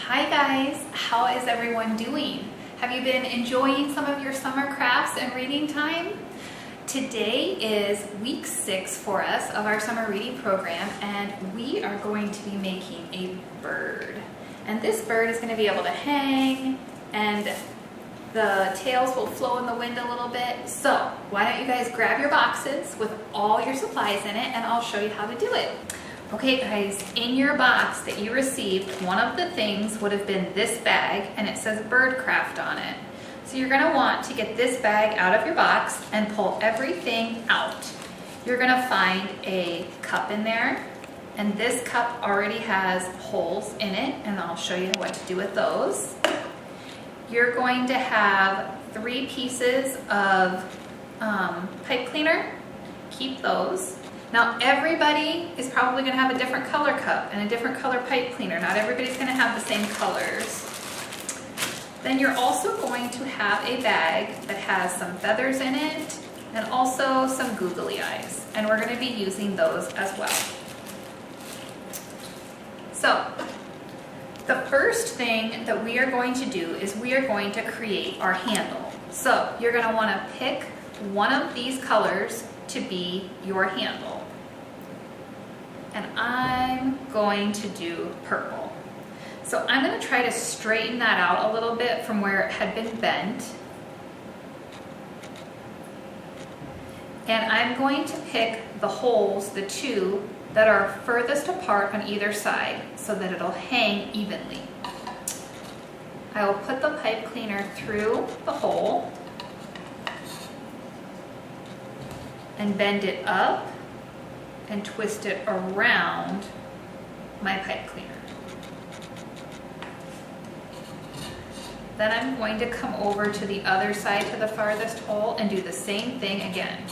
Hi guys, how is everyone doing? Have you been enjoying some of your summer crafts and reading time? Today is week 6 for us of our summer reading program, and we are going to be making a bird. And this bird is going to be able to hang, and the tails will flow in the wind a little bit. So why don't you guys grab your boxes with all your supplies in it, and I'll show you how to do it. Okay guys, in your box that you received, one of the things would have been this bag, and it says Birdcraft on it. So you're gonna want to get this bag out of your box and pull everything out. You're gonna find a cup in there, and this cup already has holes in it, and I'll show you what to do with those. You're going to have 3 pieces of pipe cleaner. Keep those. Now everybody is probably going to have a different color cup and a different color pipe cleaner. Not everybody's going to have the same colors. Then you're also going to have a bag that has some feathers in it and also some googly eyes. And we're going to be using those as well. So the first thing that we are going to do is we are going to create our handle. So you're going to want to pick one of these colors to be your handle. And I'm going to do purple. So I'm going to try to straighten that out a little bit from where it had been bent. And I'm going to pick the holes, the 2 that are furthest apart on either side so that it'll hang evenly. I will put the pipe cleaner through the hole and bend it up and twist it around my pipe cleaner. Then I'm going to come over to the other side to the farthest hole and do the same thing again.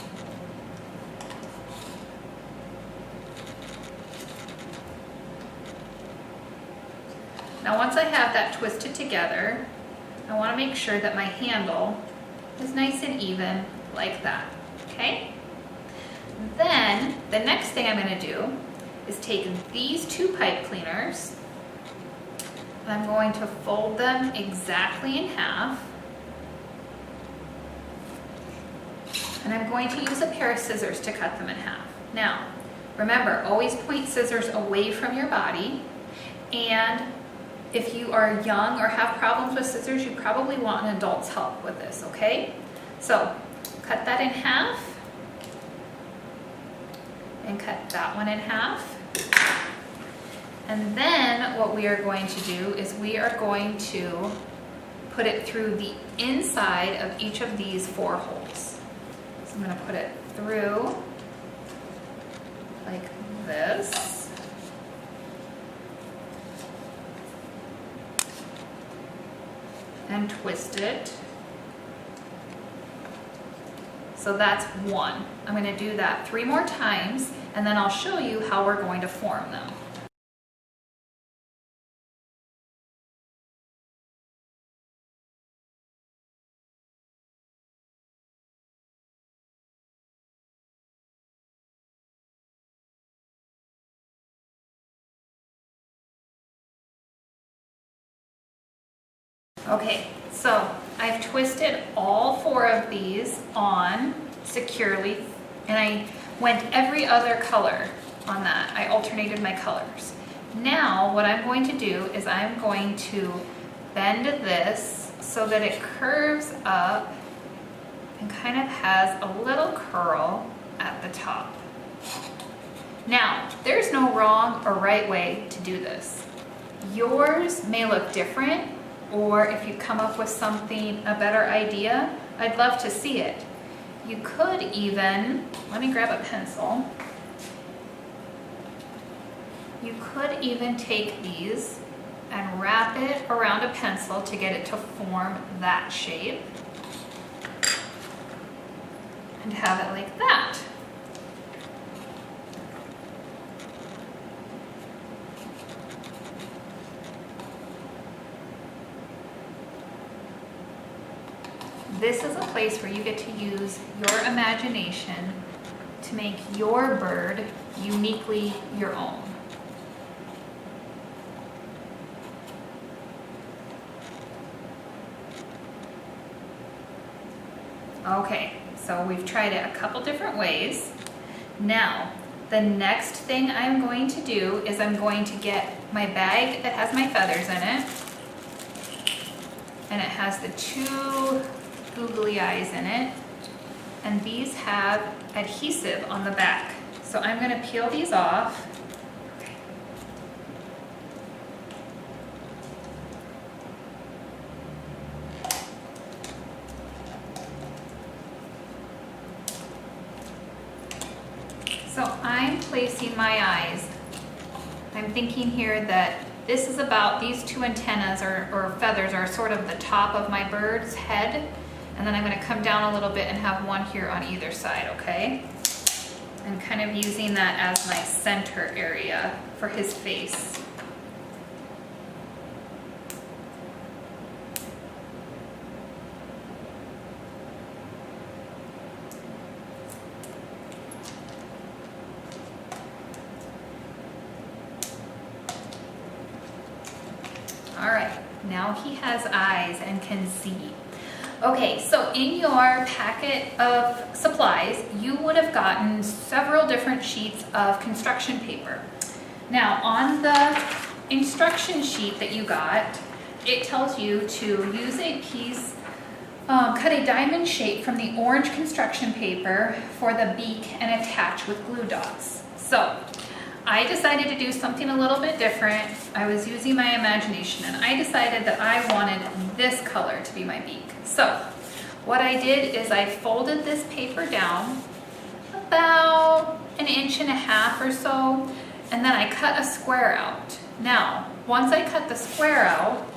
Now once I have that twisted together, I want to make sure that my handle is nice and even like that, okay? Then the next thing I'm going to do is take these 2 pipe cleaners and I'm going to fold them exactly in half, and I'm going to use a pair of scissors to cut them in half. Now remember, always point scissors away from your body, and if you are young or have problems with scissors, you probably want an adult's help with this, okay? So cut that in half and cut that one in half. And then what we are going to do is we are going to put it through the inside of each of these 4 holes. So I'm going to put it through like this. And twist it. So that's 1. I'm going to do that 3 more times, and then I'll show you how we're going to form them. Okay, so I've twisted all 4 of these on securely, and I went every other color on that. I alternated my colors. Now what I'm going to do is I'm going to bend this so that it curves up and kind of has a little curl at the top. Now, there's no wrong or right way to do this. Yours may look different, or if you come up with something, a better idea, I'd love to see it. You could even, let me grab a pencil. You could even take these and wrap it around a pencil to get it to form that shape. And have it like that. This is a place where you get to use your imagination to make your bird uniquely your own. Okay, so we've tried it a couple different ways. Now, the next thing I'm going to do is I'm going to get my bag that has my feathers in it. And it has the 2 googly eyes in it. And these have adhesive on the back. So I'm going to peel these off. So I'm placing my eyes. I'm thinking here that this is about, these 2 antennas or feathers are sort of the top of my bird's head. And then I'm going to come down a little bit and have one here on either side, okay? I'm kind of using that as my center area for his face. All right, now he has eyes and can see. Okay, so in your packet of supplies, you would have gotten several different sheets of construction paper. Now, on the instruction sheet that you got, it tells you to use a piece, cut a diamond shape from the orange construction paper for the beak and attach with glue dots. So, I decided to do something a little bit different. I was using my imagination and I decided that I wanted this color to be my beak. So what I did is I folded this paper down about 1.5 inches or so, and then I cut a square out. Now, once I cut the square out,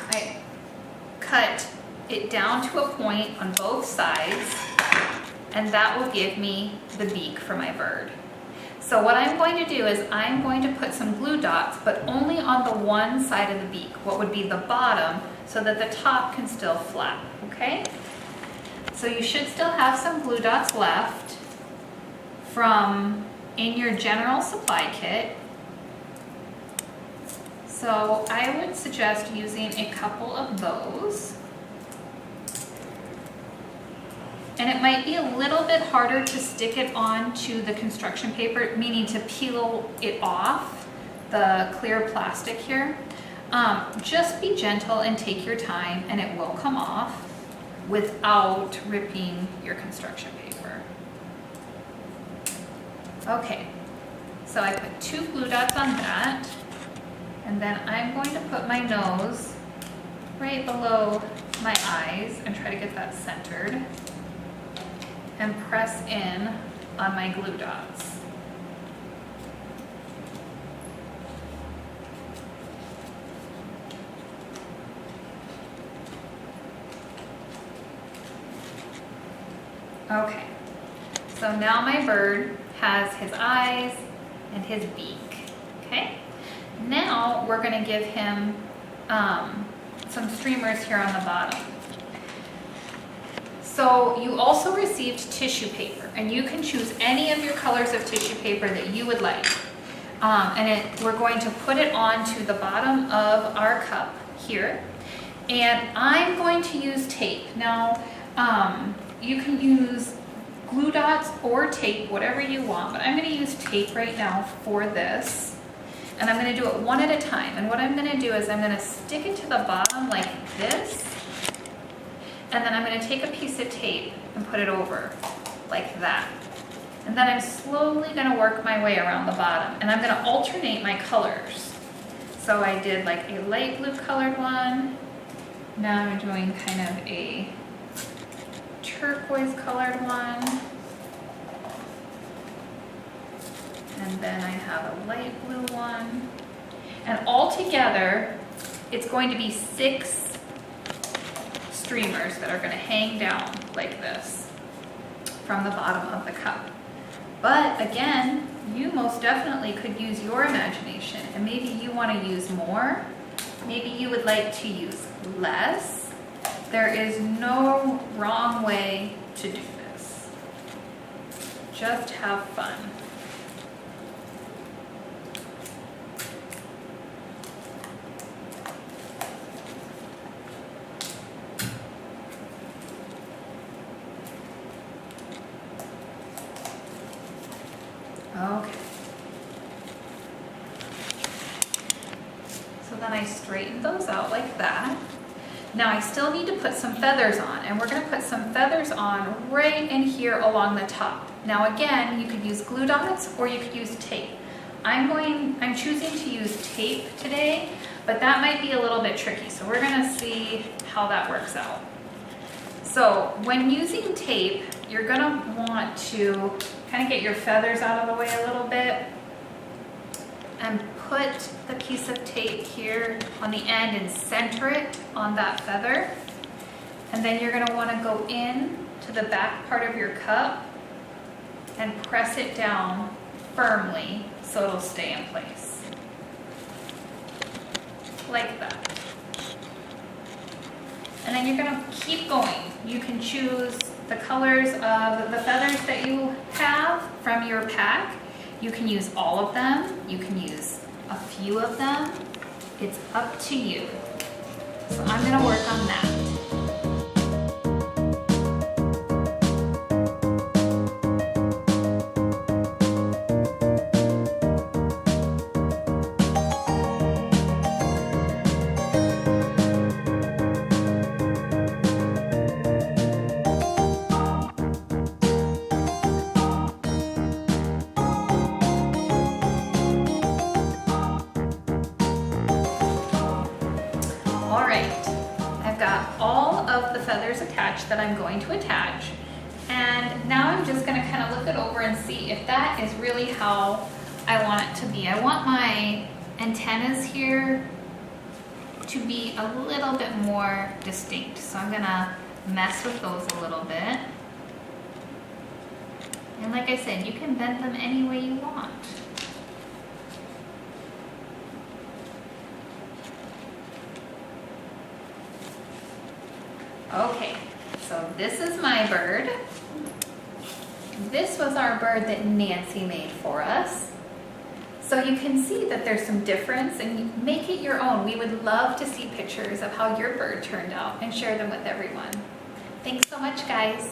I cut it down to a point on both sides, and that will give me the beak for my bird. So what I'm going to do is I'm going to put some glue dots, but only on the one side of the beak, what would be the bottom, so that the top can still flap, okay? So you should still have some glue dots left from in your general supply kit. So I would suggest using a couple of those. And it might be a little bit harder to stick it onto the construction paper, meaning to peel it off the clear plastic here. Just be gentle and take your time and it will come off without ripping your construction paper. Okay, so I put 2 glue dots on that, and then I'm going to put my nose right below my eyes and try to get that centered. And press in on my glue dots. Okay, so now my bird has his eyes and his beak, okay? Now we're gonna give him some streamers here on the bottom. So you also received tissue paper, and you can choose any of your colors of tissue paper that you would like. We're going to put it onto the bottom of our cup here, and I'm going to use tape. Now, you can use glue dots or tape, whatever you want, but I'm going to use tape right now for this, and I'm going to do it one at a time. And what I'm going to do is I'm going to stick it to the bottom like this, and then I'm going to take a piece of tape and put it over like that. And then I'm slowly going to work my way around the bottom, and I'm going to alternate my colors. So I did like a light blue colored one. Now I'm doing kind of a turquoise colored one. And then I have a light blue one. And all together, it's going to be 6 streamers that are going to hang down like this from the bottom of the cup. But again, you most definitely could use your imagination, and maybe you want to use more, maybe you would like to use less. There is no wrong way to do this. Just have fun. then I straighten those out like that. Now I still need to put some feathers on, and we're going to put some feathers on right in here along the top. Now again, you could use glue dots or you could use tape. I'm choosing to use tape today, but that might be a little bit tricky, so we're going to see how that works out. So when using tape, you're going to want to kind of get your feathers out of the way a little bit and put the piece of tape here on the end and center it on that feather. And then you're going to want to go in to the back part of your cup and press it down firmly so it'll stay in place. Like that. And then you're going to keep going. You can choose the colors of the feathers that you have from your pack. You can use all of them. You can use a few of them. It's up to you. So I'm going to work on that. All right, I've got all of the feathers attached that I'm going to attach. And now I'm just gonna kind of look it over and see if that is really how I want it to be. I want my antennas here to be a little bit more distinct. So I'm gonna mess with those a little bit. And like I said, you can bend them any way you want. Okay, so this is my bird. This was our bird that Nancy made for us. So you can see that there's some difference, and you make it your own. We would love to see pictures of how your bird turned out and share them with everyone. Thanks so much, guys.